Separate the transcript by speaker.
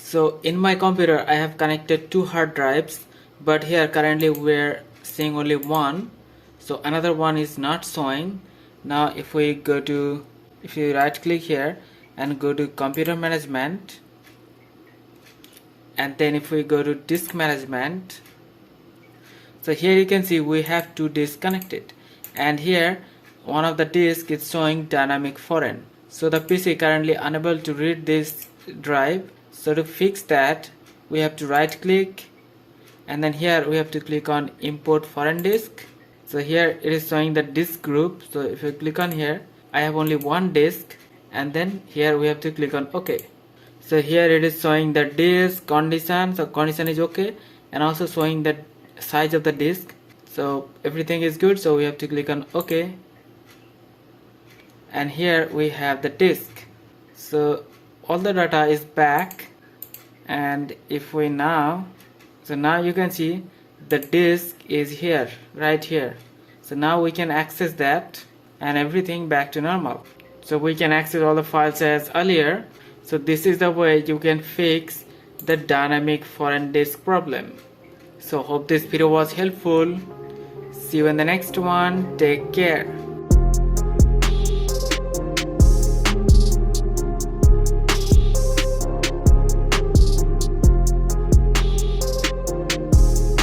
Speaker 1: So in my computer I have connected two hard drives, but here currently we're seeing only one, so another one is not showing. Now if you right click here and go to computer management, and then if we go to disk management, so here you can see we have two disks connected, and here one of the disks is showing dynamic foreign, so the PC currently unable to read this drive. So to fix that, we have to right click, and then here we have to click on import foreign disk. So here it is showing the disk group, so if you click on here, I have only one disk, and then here we have to click on OK. So here it is showing the disk condition, so condition is OK, and also showing the size of the disk, so everything is good, so we have to click on OK. And here we have the disk, so all the data is back. And if we now you can see the disk is here, right here. So now we can access that and everything back to normal, so we can access all the files as earlier. So this is the way you can fix the dynamic foreign disk problem. So hope this video was helpful. See you in the next one. Take care.